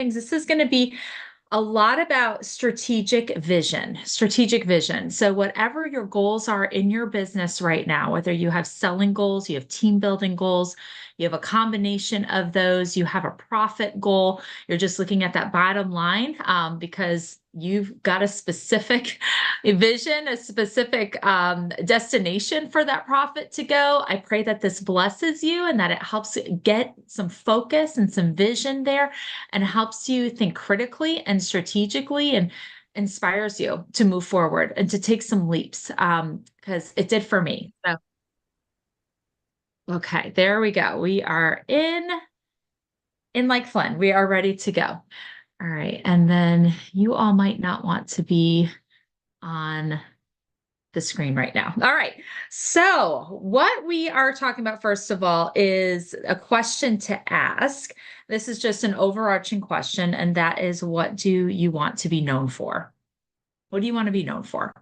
things. This is going to be a lot about strategic vision, strategic vision. So, whatever your goals are in your business right now, whether you have selling goals, you have team building goals, you have a combination of those, you have a profit goal, you're just looking at that bottom line because you've got a specific vision, a specific destination for that profit to go. I pray that this blesses you and that it helps get some focus and some vision there and helps you think critically and strategically and inspires you to move forward and to take some leaps because it did for me. So, okay, there we go. We are in like Flynn. We are ready to go. All right. And then you all might not want to be on the screen right now. All right. So, what we are talking about, first of all, is a question to ask. This is just an overarching question, and that is, what do you want to be known for? What do you want to be known for?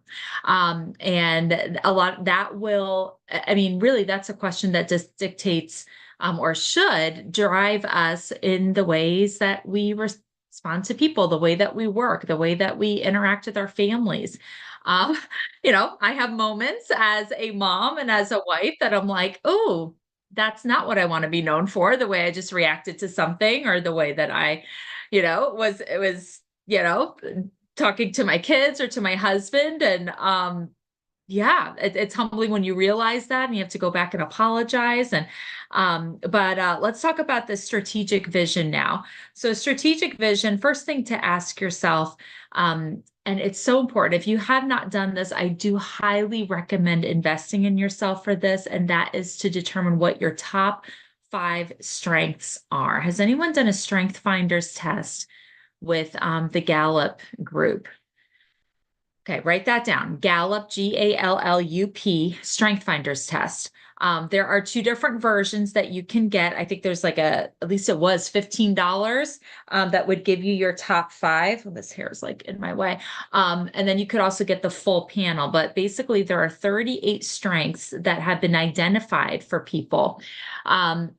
And a lot that will, I mean, really, that's a question that just dictates or should drive us in the ways that we respond to people, the way that we work, the way that we interact with our families. Um, I have moments as a mom and as a wife that I'm like, oh, that's not what I want to be known for, the way I just reacted to something or the way that I, it was, talking to my kids or to my husband. And yeah, it's humbling when you realize that and you have to go back and apologize. And but let's talk about the strategic vision now. So strategic vision, first thing to ask yourself, and it's so important. If you have not done this, I do highly recommend investing in yourself for this, and that is to determine what your top 5 strengths are. Has anyone done a Strength Finders test with the Gallup group? Okay, write that down. Gallup, Gallup Strength Finders test. There are 2 different versions that you can get. I think there's at least it was $15 that would give you your top 5. Well, this hair is in my way. And then you could also get the full panel. But basically, there are 38 strengths that have been identified for people. And,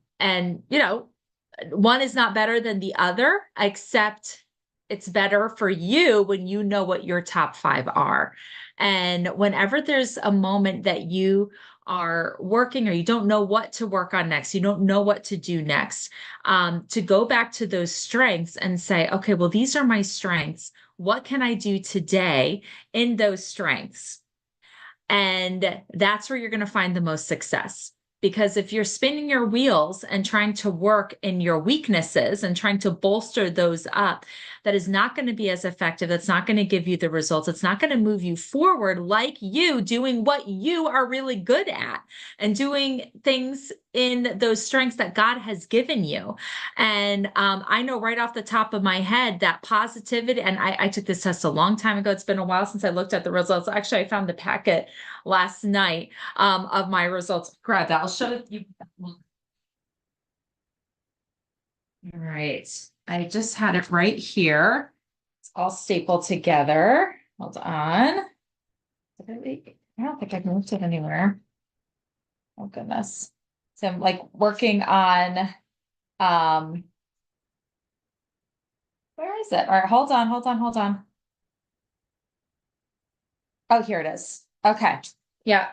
one is not better than the other, except it's better for you when you know what your top 5 are. And whenever there's a moment that you are working or you don't know what to work on next, you don't know what to do next, to go back to those strengths and say, okay, well, these are my strengths. What can I do today in those strengths? And that's where you're going to find the most success. Because if you're spinning your wheels and trying to work in your weaknesses and trying to bolster those up, that is not going to be as effective. That's not going to give you the results. It's not going to move you forward like you doing what you are really good at and doing things in those strengths that God has given you. And I know right off the top of my head that positivity, and I took this test a long time ago. It's been a while since I looked at the results. Actually, I found the packet last night of my results. Grab that. I'll show you. All right. I just had it right here. It's all stapled together. Hold on. I don't think I've moved it anywhere. Oh goodness. So I'm working on where is it? All right, hold on. Oh, here it is. Okay. Yeah.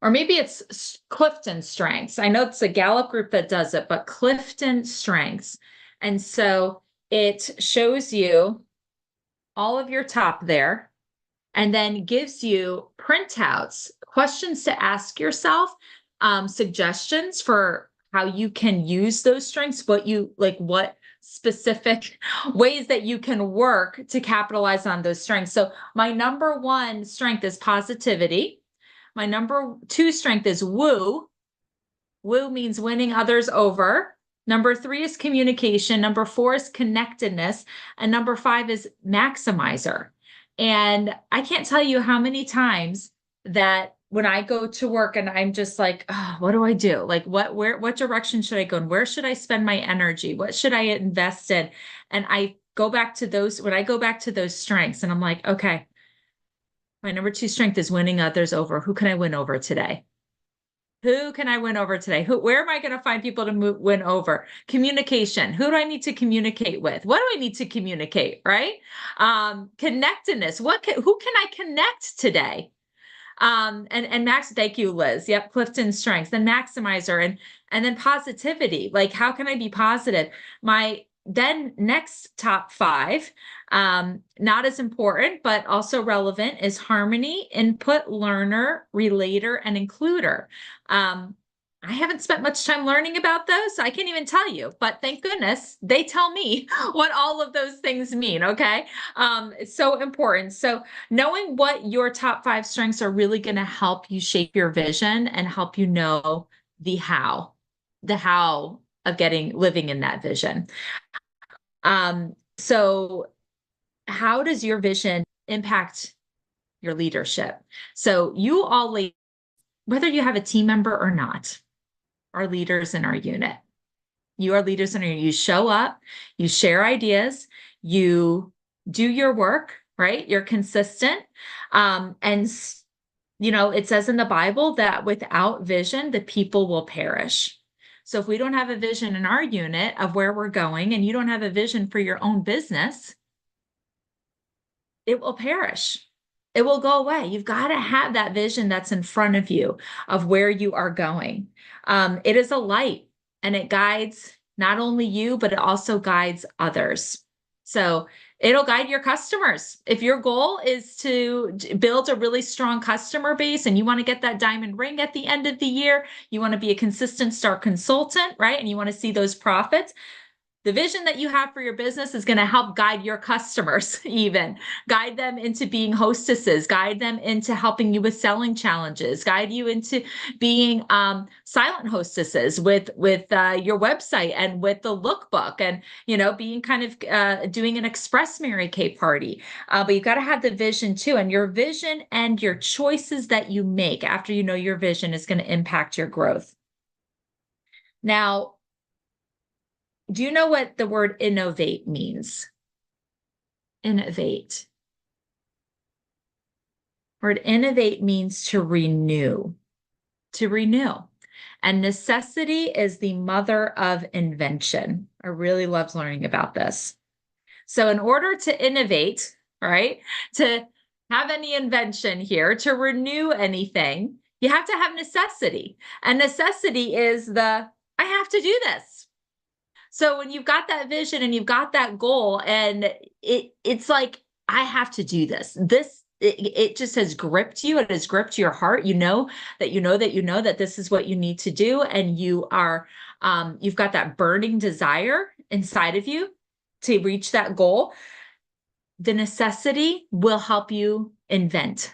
Or maybe it's Clifton Strengths. I know it's a Gallup group that does it, but Clifton Strengths. And so it shows you all of your top there and then gives you printouts, questions to ask yourself, suggestions for how you can use those strengths, what specific ways that you can work to capitalize on those strengths. So my number 1 strength is positivity. My number 2 strength is woo. Woo means winning others over. Number 3 is communication. Number 4 is connectedness. And number 5 is maximizer. And I can't tell you how many times that when I go to work and I'm just like, oh, what do I do? What direction should I go? And where should I spend my energy? What should I invest in? And I go back to when I go back to those strengths and I'm like, okay, my number 2 strength is winning others over. Who can I win over today? Who can I win over today? Where am I going to find people to win over? Communication. Who do I need to communicate with? What do I need to communicate? Right? Connectedness. Who can I connect today? And Max, thank you, Liz. Yep, Clifton strengths, then maximizer, and then positivity. Like, how can I be positive? My then next top five, not as important, but also relevant, is harmony, input, learner, relator, and includer. I haven't spent much time learning about those, so I can't even tell you, but thank goodness they tell me what all of those things mean. Okay. It's so important. So knowing what your top five strengths are really going to help you shape your vision and help you know the how of living in that vision. So how does your vision impact your leadership? So you all, whether you have a team member or not, are leaders in our unit. You are leaders in our unit. You show up, you share ideas, you do your work, right? You're consistent. And it says in the Bible that without vision, the people will perish. So if we don't have a vision in our unit of where we're going, and you don't have a vision for your own business, it will perish. It will go away. You've got to have that vision that's in front of you of where you are going. It is a light, and it guides not only you, but it also guides others. So it'll guide your customers. If your goal is to build a really strong customer base and you want to get that diamond ring at the end of the year, you want to be a consistent star consultant, right? And you want to see those profits. The vision that you have for your business is going to help guide your customers, even guide them into being hostesses, guide them into helping you with selling challenges, guide you into being silent hostesses with your website and with the lookbook, and being kind of doing an express Mary Kay party. But you've got to have the vision too, and your vision and your choices that you make after you know your vision is going to impact your growth. Now, do you know what the word innovate means? Innovate. Word innovate means to renew. To renew. And necessity is the mother of invention. I really loved learning about this. So in order to innovate, right, to have any invention here, to renew anything, you have to have necessity. And necessity is I have to do this. So when you've got that vision and you've got that goal, and it's like, I have to do this. It just has gripped you. It has gripped your heart. You know that this is what you need to do. And you've got that burning desire inside of you to reach that goal. The necessity will help you invent.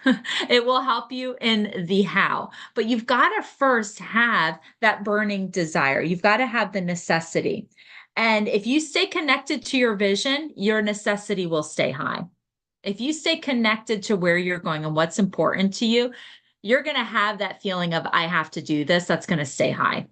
It will help you in the how, but you've got to first have that burning desire. You've got to have the necessity. And if you stay connected to your vision, your necessity will stay high. If you stay connected to where you're going and what's important to you, you're going to have that feeling of, I have to do this. That's going to stay high.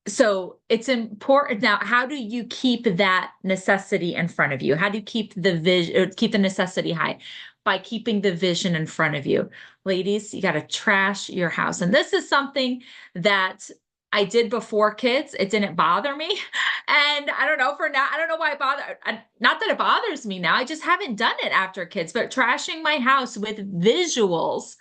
So it's important. Now, how do you keep that necessity in front of you? How do you keep the vision, keep the necessity high? By keeping the vision in front of you. Ladies, you got to trash your house. And this is something that I did before kids. It didn't bother me. And I don't know, for now, I don't know why it bothers. Not that it bothers me now. I just haven't done it after kids, but trashing my house with visuals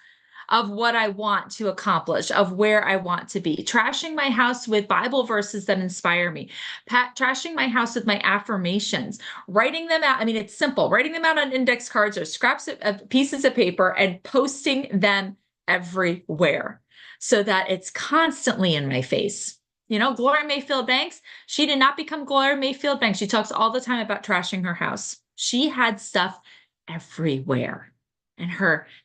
of what I want to accomplish, of where I want to be, trashing my house with Bible verses that inspire me, trashing my house with my affirmations, writing them out. I mean, it's simple, writing them out on index cards or scraps of pieces of paper and posting them everywhere so that it's constantly in my face. Gloria Mayfield Banks, she did not become Gloria Mayfield Banks. She talks all the time about trashing her house. She had stuff everywhere. And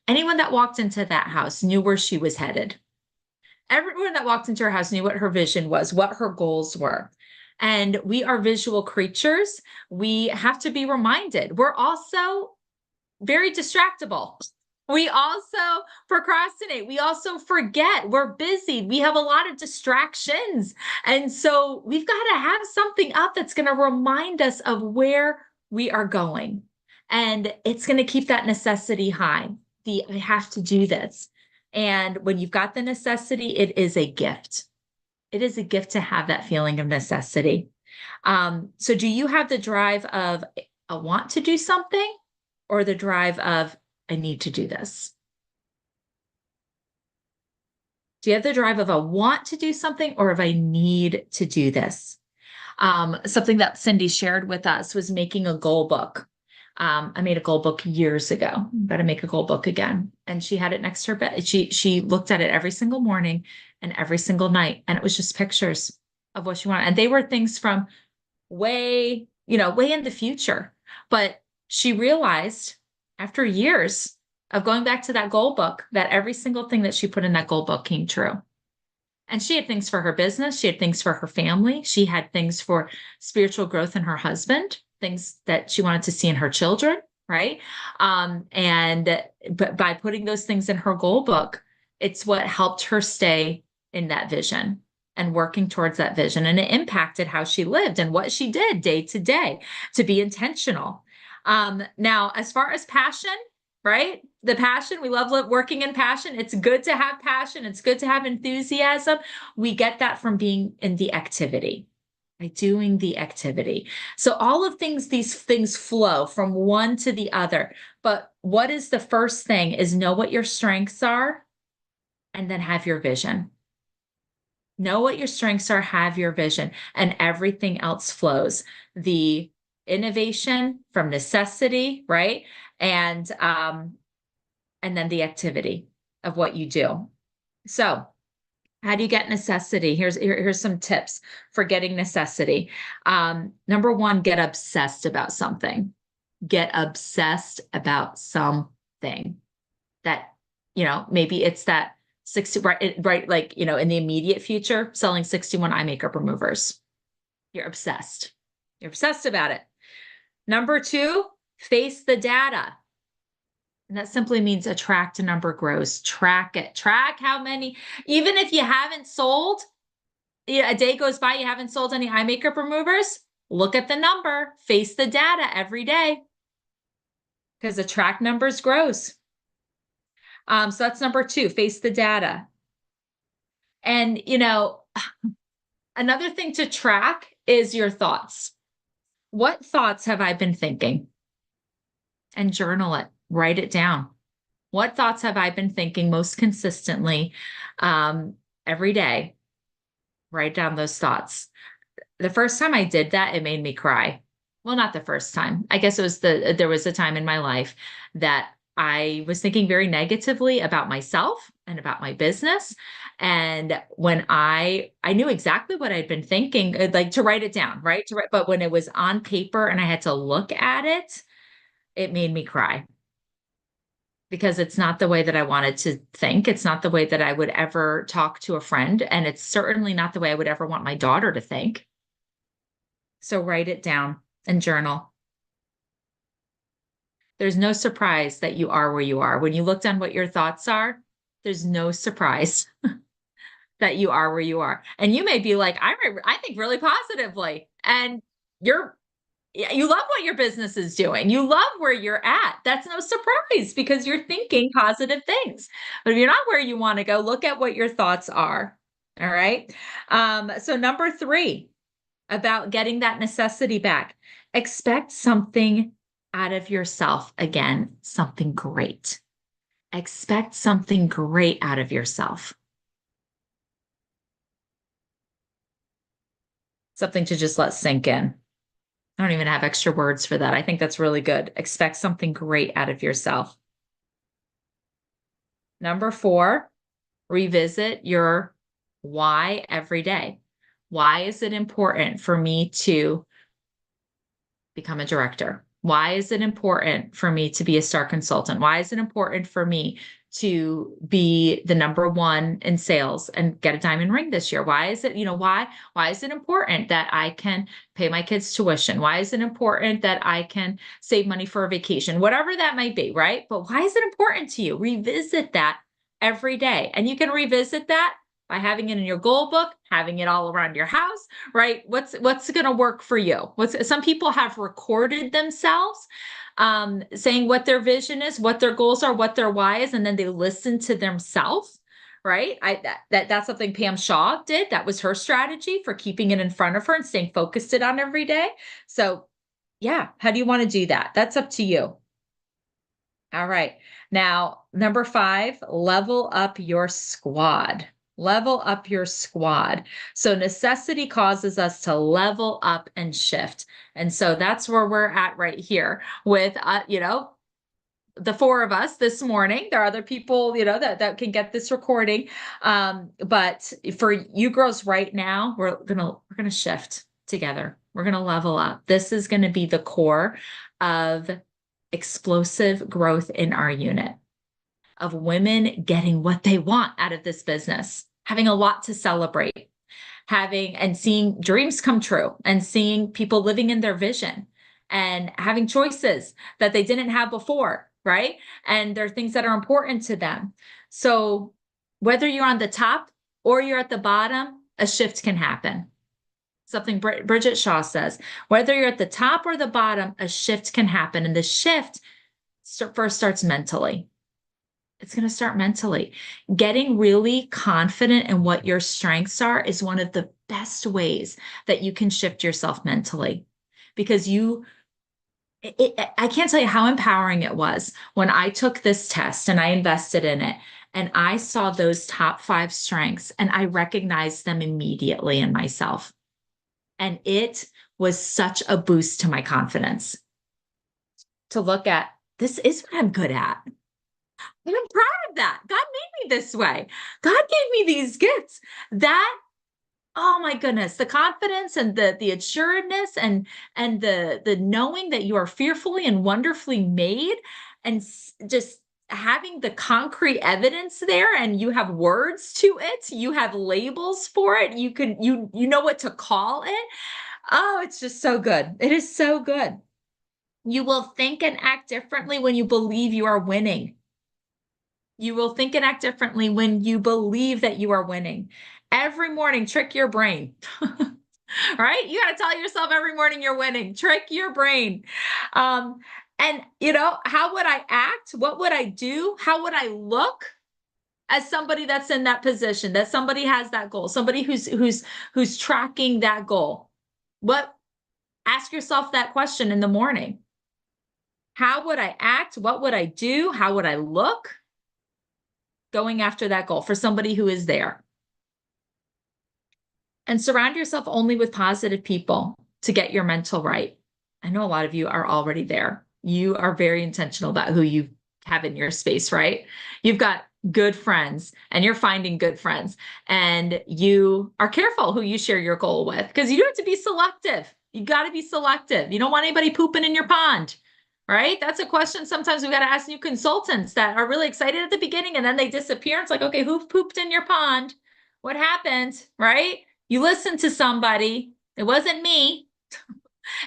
anyone that walked into that house knew where she was headed. Everyone that walked into her house knew what her vision was, what her goals were. And we are visual creatures. We have to be reminded. We're also very distractible. We also procrastinate. We also forget. We're busy. We have a lot of distractions. And so we've got to have something up that's going to remind us of where we are going. And it's going to keep that necessity high. I have to do this. And when you've got the necessity, it is a gift. It is a gift to have that feeling of necessity. So do you have the drive of I want to do something or the drive of I need to do this? Do you have the drive of I want to do something or of I need to do this? Something that Cindy shared with us was making a goal book. I made a goal book years ago. Got to make a goal book again. And she had it next to her bed. She looked at it every single morning and every single night. And it was just pictures of what she wanted. And they were things from way in the future. But she realized after years of going back to that goal book that every single thing that she put in that goal book came true. And she had things for her business. She had things for her family. She had things for spiritual growth in her husband, things that she wanted to see in her children, right? But by putting those things in her goal book, it's what helped her stay in that vision and working towards that vision. And it impacted how she lived and what she did day to day to be intentional. Now, as far as passion, right? The passion, we love working in passion. It's good to have passion. It's good to have enthusiasm. We get that from being in the activity, by doing the activity. So all of these things flow from one to the other. But what is the first thing is know what your strengths are and then have your vision. Know what your strengths are, have your vision, and everything else flows. The innovation from necessity, right? And then the activity of what you do. So, how do you get necessity? Here's some tips for getting necessity. Number one, get obsessed about something. Get obsessed about something that, maybe it's that 60, right, like, in the immediate future, selling 61 eye makeup removers. You're obsessed. You're obsessed about it. Number two, face the data. And that simply means a tracked number grows. Track it. Track how many, even if you haven't sold, a day goes by, you haven't sold any eye makeup removers, look at the number, face the data every day because the track numbers grows. So that's number two, face the data. And, another thing to track is your thoughts. What thoughts have I been thinking? And journal it, write it down. What thoughts have I been thinking most consistently every day? Write down those thoughts. The first time I did that, it made me cry. Well, not the first time. I guess there was a time in my life that I was thinking very negatively about myself and about my business. And when I knew exactly what I'd been thinking, like to write it down, right? But when it was on paper and I had to look at it, it made me cry because it's not the way that I wanted to think. It's not the way that I would ever talk to a friend. And it's certainly not the way I would ever want my daughter to think. So write it down and journal. There's no surprise that you are where you are. When you look down what your thoughts are, there's no surprise that you are where you are. And you may be like, I think really positively. And you love what your business is doing. You love where you're at. That's no surprise because you're thinking positive things. But if you're not where you want to go, look at what your thoughts are. All right. So number three, about getting that necessity back, expect something out of yourself. Again, something great. Expect something great out of yourself. Something to just let sink in. I don't even have extra words for that. I think that's really good. Expect something great out of yourself. Number four, revisit your why every day. Why is it important for me to become a director? Why is it important for me to be a star consultant? Why is it important for me to be the number one in sales and get a diamond ring this year? Why is it, why is it important that I can pay my kids' tuition? Why is it important that I can save money for a vacation? Whatever that might be, right? But why is it important to you? Revisit that every day. And you can revisit that by having it in your goal book, having it all around your house, right? What's going to work for you? Some people have recorded themselves saying what their vision is, what their goals are, what their why is, and then they listen to themselves. Right. That's something Pam Shaw did. That was her strategy for keeping it in front of her and staying focused it on every day. So yeah, how do you want to do that? That's up to you. All right. Now, number 5, level up your squad. Level up your squad. So necessity causes us to level up and shift. And so that's where we're at right here with, the 4 of us this morning. There are other people, that can get this recording. But for you girls right now, we're gonna shift together. We're gonna level up. This is gonna be the core of explosive growth in our unit, of women getting what they want out of this business, having a lot to celebrate, having and seeing dreams come true, and seeing people living in their vision and having choices that they didn't have before, right? And there are things that are important to them. So whether you're on the top or you're at the bottom, a shift can happen. Something Bridget Shaw says, whether you're at the top or the bottom, a shift can happen. And the shift first starts mentally. It's going to start mentally. Getting really confident in what your strengths are is one of the best ways that you can shift yourself mentally, because I can't tell you how empowering it was when I took this test and I invested in it and I saw those top 5 strengths and I recognized them immediately in myself. And it was such a boost to my confidence to look at, this is what I'm good at. And I'm proud of that. God made me this way. God gave me these gifts. Oh my goodness, the confidence and the assuredness and the knowing that you are fearfully and wonderfully made, and just having the concrete evidence there, and you have words to it, you have labels for it, you know what to call it. Oh, it's just so good. It is so good. You will think and act differently when you believe you are winning. You will think and act differently when you believe that you are winning. Every morning, trick your brain. Right? You got to tell yourself every morning you're winning. Trick your brain. And how would I act? What would I do? How would I look as somebody that's in that position, that somebody has that goal, somebody who's tracking that goal? Ask yourself that question in the morning. How would I act? What would I do? How would I look going after that goal for somebody who is there? And surround yourself only with positive people to get your mental right. I know a lot of you are already there. You are very intentional about who you have in your space, right? You've got good friends and you're finding good friends, and you are careful who you share your goal with, because you do have to be selective. You got to be selective. You don't want anybody pooping in your pond, right? That's a question sometimes we've got to ask new consultants that are really excited at the beginning and then they disappear. It's like, okay, who pooped in your pond? What happened, right? You listened to somebody. It wasn't me.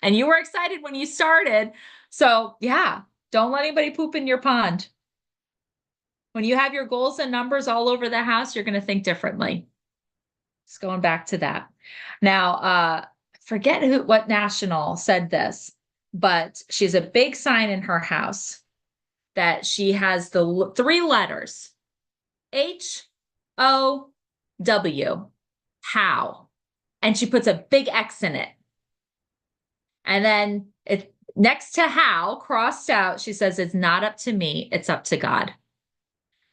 And you were excited when you started. So yeah, don't let anybody poop in your pond. When you have your goals and numbers all over the house, you're going to think differently. Just going back to that. Now, forget what national said this, but she's a big sign in her house that she has the 3 letters, HOW, how, and she puts a big X in it. And then next to how, crossed out, she says, it's not up to me, it's up to God.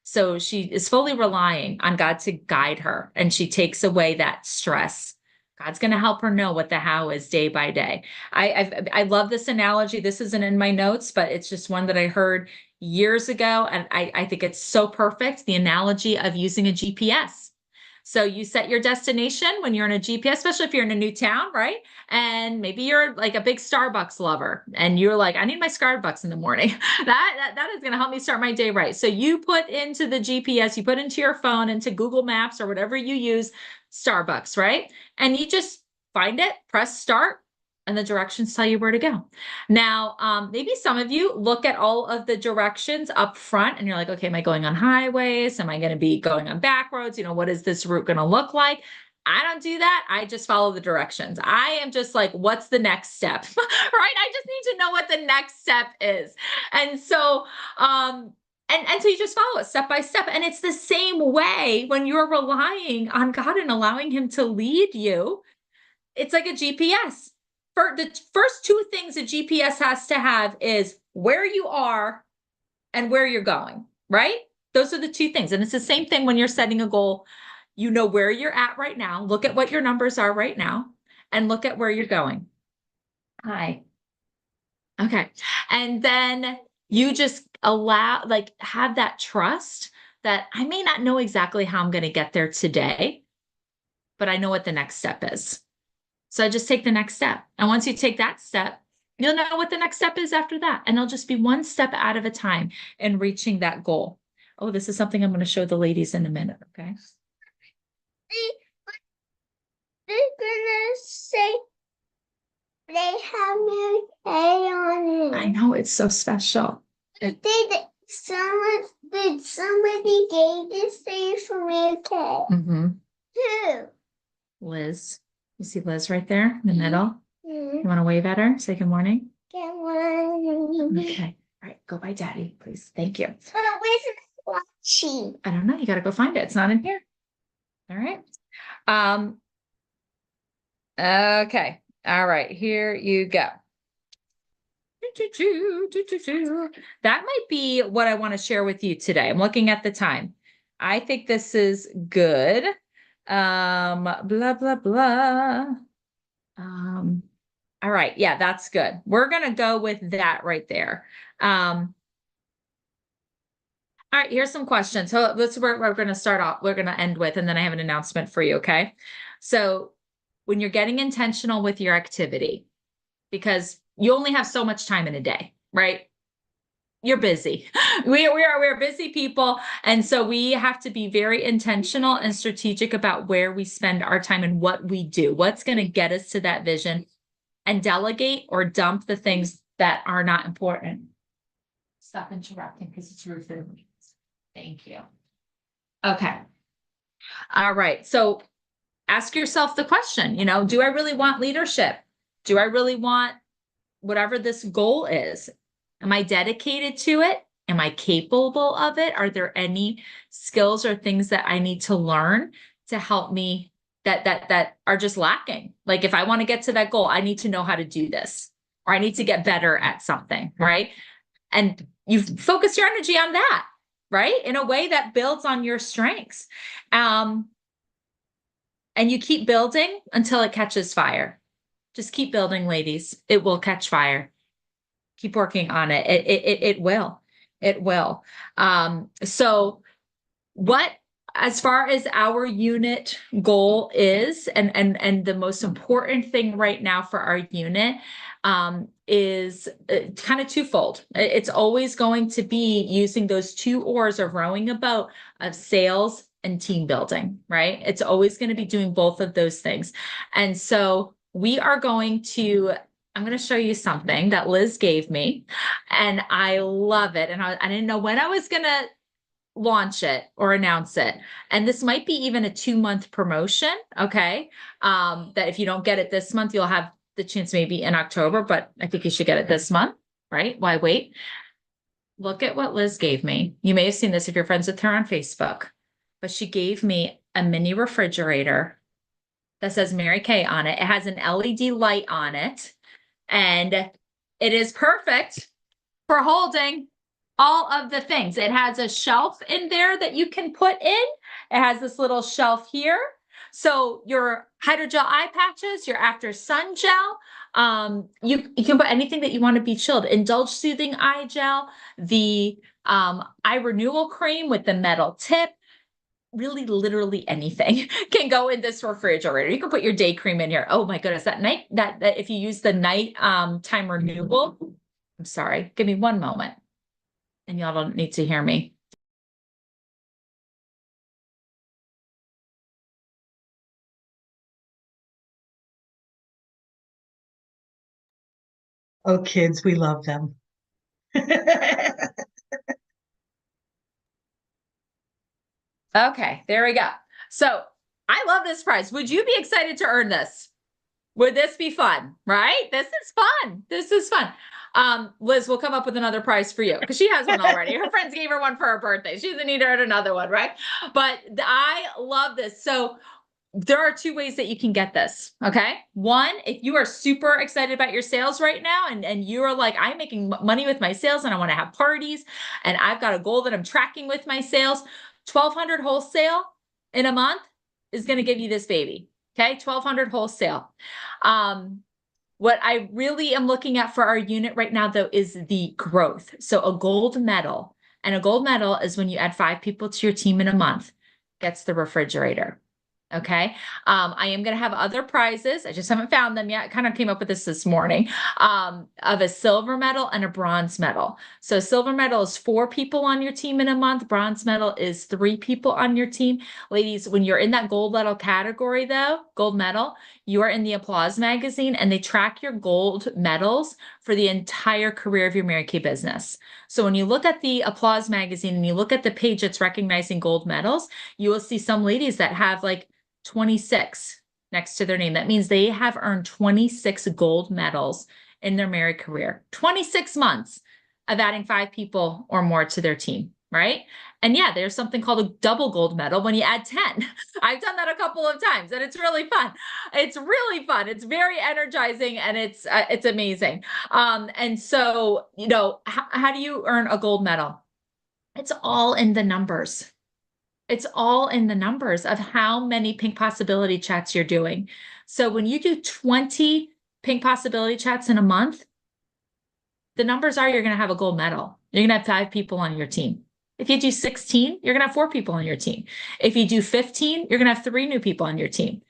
So she is fully relying on God to guide her, and she takes away that stress. God's going to help her know what the how is day by day. I love this analogy. This isn't in my notes, but it's just one that I heard years ago, and I think it's so perfect. The analogy of using a GPS. So you set your destination when you're in a GPS, especially if you're in a new town, right? And maybe you're like a big Starbucks lover and you're like, I need my Starbucks in the morning. That is going to help me start my day right. So you put into the GPS, you put into your phone, into Google Maps or whatever you use, Starbucks, right? And you just find it, press start, and the directions tell you where to go. Now, maybe some of you look at all of the directions up front and you're like, okay, am I going on highways? Am I going to be going on back roads? What is this route going to look like? I don't do that. I just follow the directions. I am just like, what's the next step? Right? I just need to know what the next step is. And so, and so you just follow it step by step. And it's the same way when you're relying on God and allowing Him to lead you. It's like a GPS. For the first two things a GPS has to have is where you are and where you're going, right? Those are the two things. And it's the same thing when you're setting a goal. You know where you're at right now. Look at what your numbers are right now and look at where you're going. Hi. Okay. And then you just have that trust that I may not know exactly how I'm going to get there today, but I know what the next step is. So I just take the next step. And once you take that step, you'll know what the next step is after that. And it'll just be one step out of a time in reaching that goal. Oh, this is something I'm going to show the ladies in a minute. Okay. They're gonna say they have Mary Kay on it. I know, it's so special. Somebody gave this thing for Mary Kay. Mm-hmm. Who? Liz. You see Liz right there in the middle? Mm-hmm. You want to wave at her? Say good morning? Good morning. Okay. All right. Go by Daddy, please. Thank you. But where's the watching? I don't know. You got to go find it. It's not in here. All right. Okay. All right. Here you go. That might be what I want to share with you today. I'm looking at the time. I think this is good. Blah, blah, blah. All right. Yeah, that's good. We're going to go with that right there. All right, here's some questions. So that's where we're going to start off. We're going to end with, and then I have an announcement for you. Okay. So when you're getting intentional with your activity, because you only have so much time in a day, right? You're busy. We're busy people. And so we have to be very intentional and strategic about where we spend our time and what we do, what's going to get us to that vision, and delegate or dump the things that are not important. Stop interrupting because it's rude for the meetings. Thank you. Okay. All right. So ask yourself the question, do I really want leadership? Do I really want whatever this goal is? Am I dedicated to it? Am I capable of it? Are there any skills or things that I need to learn to help me that are just lacking? Like if I want to get to that goal, I need to know how to do this, or I need to get better at something, right? And you focus your energy on that, right? In a way that builds on your strengths. And you keep building until it catches fire. Just keep building, ladies. It will catch fire. Keep working on it. It will. It will. So what, as far as our unit goal is, and the most important thing right now for our unit is kind of twofold. It's always going to be using those two oars of rowing a boat of sales and team building, right? It's always going to be doing both of those things. And so we are going to, I'm going to show you something that Liz gave me, and I love it. And I didn't know when I was going to launch it or announce it. And this might be even a 2-month promotion. Okay. That if you don't get it this month, you'll have the chance maybe in October, but I think you should get it this month, right? Why wait? Look at what Liz gave me. You may have seen this if you're friends with her on Facebook, but she gave me a mini refrigerator that says Mary Kay on it. It has an LED light on it, and it is perfect for holding all of the things. It has a shelf in there that you can put in. It has this little shelf here. So your hydrogel eye patches, your after sun gel, you can put anything that you want to be chilled. Indulge soothing eye gel, the eye renewal cream with the metal tip. Really, literally anything can go in this refrigerator. You can put your day cream in here. Oh my goodness, that if you use the night time renewal. I'm sorry, give me one moment. And y'all don't need to hear me. Oh, kids, we love them. Okay, there we go. So I love this prize. Would you be excited to earn this? Would this be fun? Right? This is fun. This is fun. Liz, we'll come up with another prize for you because she has one already. Her friends gave her one for her birthday. She doesn't need to earn another one, right? But I love this. So there are two ways that you can get this. Okay. One, if you are super excited about your sales right now and you are like, I'm making money with my sales and I want to have parties and I've got a goal that I'm tracking with my sales, 1,200 wholesale in a month is going to give you this baby. Okay. 1,200 wholesale. What I really am looking at for our unit right now, though, is the growth. So a gold medal, and a gold medal is when you add 5 people to your team in a month, gets the refrigerator. Okay. I am going to have other prizes. I just haven't found them yet. I kind of came up with this morning, of a silver medal and a bronze medal. So silver medal is 4 people on your team in a month. Bronze medal is 3 people on your team. Ladies, when you're in that gold medal category, though, gold medal, you are in the Applause magazine and they track your gold medals for the entire career of your Mary Kay business. So when you look at the Applause magazine and you look at the page that's recognizing gold medals, you will see some ladies that have like 26 next to their name. That means they have earned 26 gold medals in their Mary career, 26 months of adding 5 people or more to their team, right? And yeah, there's something called a double gold medal when you add 10. I've done that a couple of times and it's really fun. It's really fun. It's very energizing and it's amazing. And so, you know, how do you earn a gold medal? It's all in the numbers. It's all in the numbers of how many pink possibility chats you're doing. So when you do 20 pink possibility chats in a month, the numbers are you're going to have a gold medal. You're going to have 5 people on your team. If you do 16, you're going to have 4 people on your team. If you do 15, you're going to have 3 new people on your team.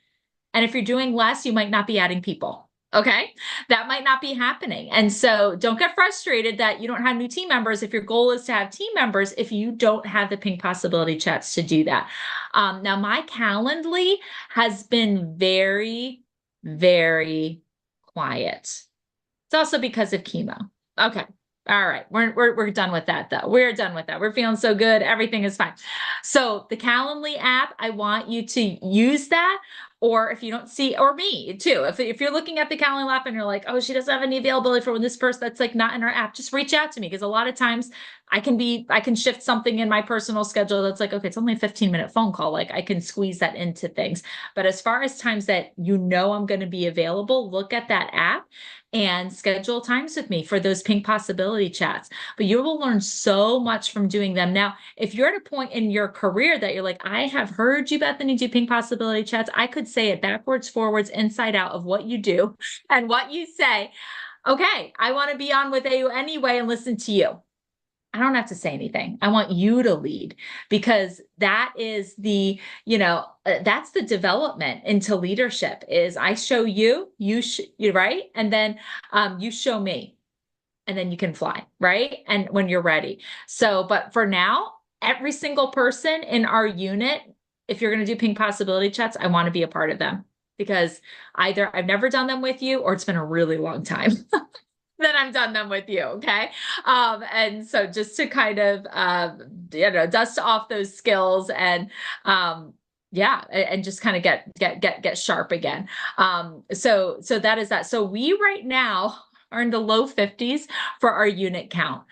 And if you're doing less, you might not be adding people. Okay. That might not be happening. And so don't get frustrated that you don't have new team members. If your goal is to have team members, if you don't have the pink possibility chats to do that. Now my Calendly has been very, very quiet. It's also because of chemo. Okay. All right. We're done with that though. We're done with that. We're feeling so good. Everything is fine. So the Calendly app, I want you to use that. Or if you don't see, or me too, if you're looking at the Calendly app and you're like, oh, she doesn't have any availability for when this person that's like not in our app, just reach out to me. Because a lot of times I can shift something in my personal schedule that's like, okay, it's only a 15-minute phone call. Like I can squeeze that into things. But as far as times that you know I'm going to be available, look at that app and schedule times with me for those pink possibility chats. But you will learn so much from doing them. Now, if you're at a point in your career that you're like, I have heard you, Bethany, do pink possibility chats, I could say it backwards, forwards, inside out of what you do and what you say. Okay, I want to be on with you anyway and listen to you. I don't have to say anything. I want you to lead because that is the, that's the development into leadership is I show you, you right? And then you show me and then you can fly, right? And when you're ready. So, but for now, every single person in our unit, if you're going to do pink possibility chats, I want to be a part of them because either I've never done them with you or it's been a really long time. Then I'm done them with you. Okay. And so just to kind of, dust off those skills and, yeah, and just kind of get sharp again. So that is that. So we right now are in the low 50s for our unit count.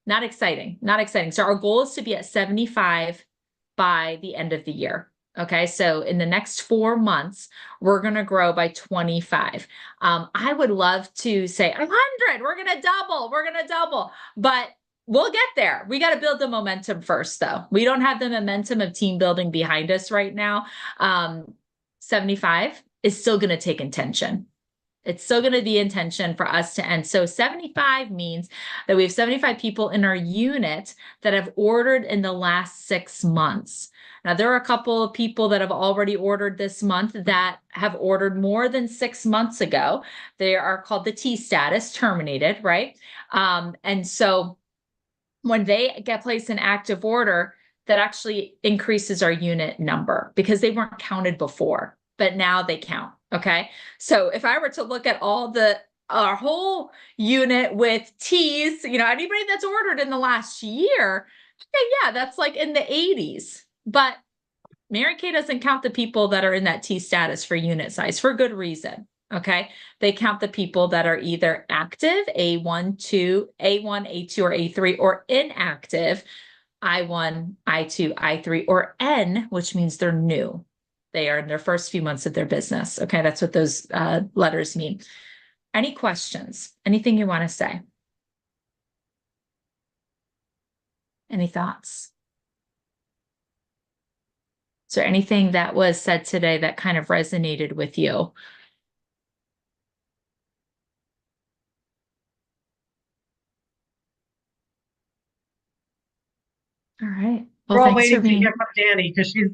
Not exciting, not exciting. So our goal is to be at 75 by the end of the year. Okay, so in the next 4 months, we're going to grow by 25. I would love to say 100. We're going to double, but we'll get there. We got to build the momentum first, though. We don't have the momentum of team building behind us right now. 75 is still going to take intention. It's still going to be intention for us to end. So 75 means that we have 75 people in our unit that have ordered in the last 6 months. Now, there are a couple of people that have already ordered this month that have ordered more than 6 months ago. They are called the T status, terminated, right? And so when they get placed in active order, that actually increases our unit number because they weren't counted before, but now they count. Okay. So if I were to look at our whole unit with T's, anybody that's ordered in the last year, okay, yeah, that's like in the 80s. But Mary Kay doesn't count the people that are in that T status for unit size for good reason. Okay. They count the people that are either active, A1, 2, A1, A2, or A3, or inactive, I1, I2, I3, or N, which means they're new. They are in their first few months of their business. Okay. That's what those letters mean. Any questions? Anything you want to say? Any thoughts? Is there anything that was said today that kind of resonated with you? All right. Well, We're all thanks for waiting to being. hear from Danny because she's.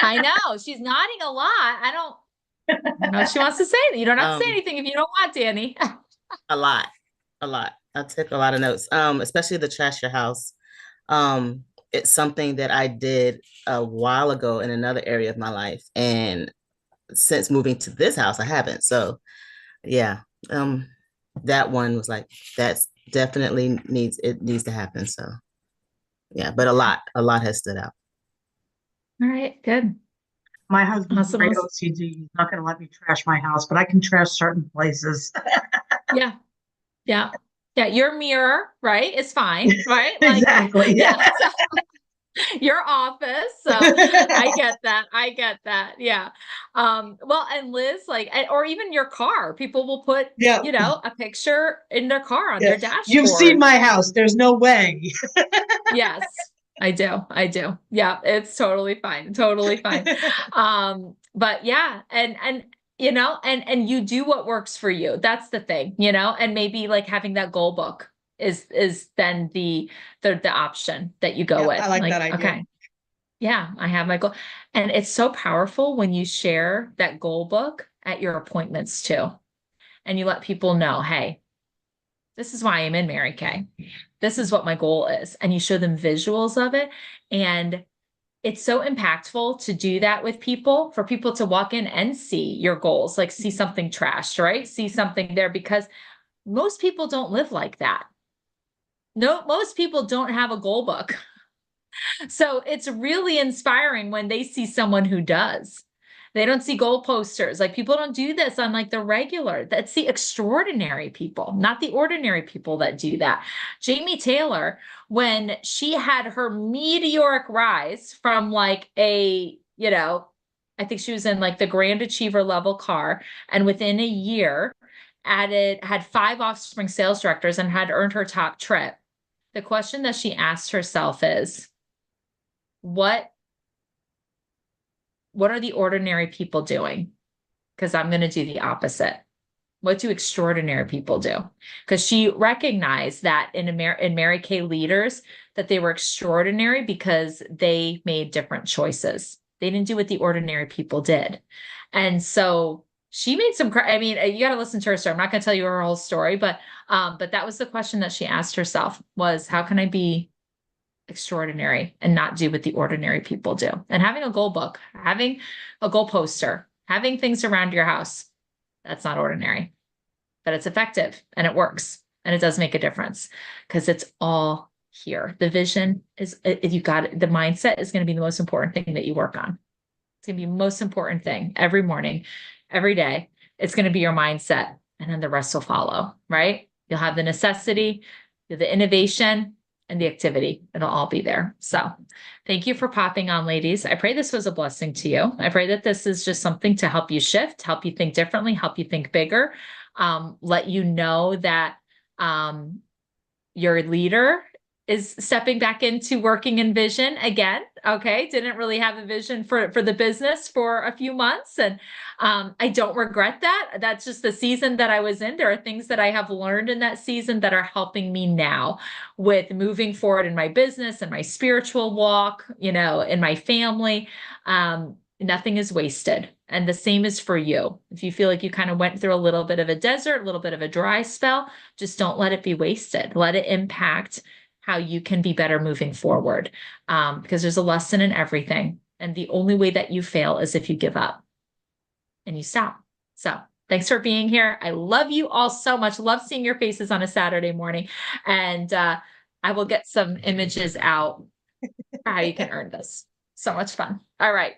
I know she's nodding a lot. I don't know if she wants to say that. You don't have to say anything if you don't want, Danny. A lot, a lot. I took a lot of notes, especially the trash your house. It's something that I did a while ago in another area of my life, and since moving to this house, I haven't. So, yeah, that one was like that's definitely needs to happen. So, yeah, but a lot has stood out. All right, good. My husband's Awesome. very OCD. He's not going to let me trash my house, but I can trash certain places. Yeah, yeah, yeah. Your mirror, right? Is fine, right? Like, Exactly. yeah. So, your office. So I get that. I get that. Yeah. Well, and Liz, like, or even your car, people will put, Yeah. a picture in their car on Yeah. their dashboard. You've seen my house. There's no way. Yes, I do. I do. Yeah, it's totally fine. Totally fine. But yeah, and and you do what works for you. That's the thing, and maybe like having that goal book is then the option that you go with. I like that idea. Okay. Yeah, I have my goal. And it's so powerful when you share that goal book at your appointments too. And you let people know, hey, this is why I'm in Mary Kay. This is what my goal is. And you show them visuals of it. And it's so impactful to do that with people, for people to walk in and see your goals, like see something trashed, right? See something there, because most people don't live like that. No, most people don't have a goal book. So it's really inspiring when they see someone who does. They don't see goal posters. Like, people don't do this on like the regular. That's the extraordinary people, not the ordinary people that do that. Jamie Taylor, when she had her meteoric rise from like I think she was in like the Grand Achiever level car, and within a year had 5 offspring sales directors and had earned her top trip. The question that she asked herself is, what are the ordinary people doing? Because I'm going to do the opposite. What do extraordinary people do? Because she recognized that in Mary Kay leaders, that they were extraordinary because they made different choices. They didn't do what the ordinary people did. And so she made some, I mean, you got to listen to her story. I'm not going to tell you her whole story, but that was the question that she asked herself, was how can I be extraordinary and not do what the ordinary people do? And having a goal book, having a goal poster, having things around your house, that's not ordinary, but it's effective and it works and it does make a difference, because it's all here. The vision is, if you got it, the mindset is going to be the most important thing that you work on. It's going to be the most important thing every morning, every day. It's going to be your mindset, and then the rest will follow, right? You'll have the necessity, the innovation, and the activity. It'll all be there. So thank you for popping on, ladies. I pray this was a blessing to you. I pray that this is just something to help you shift, help you think differently, help you think bigger, let you know that your leader is stepping back into working in vision again. Okay. Didn't really have a vision for the business for a few months. And I don't regret that. That's just the season that I was in. There are things that I have learned in that season that are helping me now with moving forward in my business and my spiritual walk, in my family. Nothing is wasted. And the same is for you. If you feel like you kind of went through a little bit of a desert, a little bit of a dry spell, just don't let it be wasted. Let it impact how you can be better moving forward. Because there's a lesson in everything. And the only way that you fail is if you give up and you stop. So thanks for being here. I love you all so much. Love seeing your faces on a Saturday morning. And I will get some images out for how you can earn this. So much fun. All right.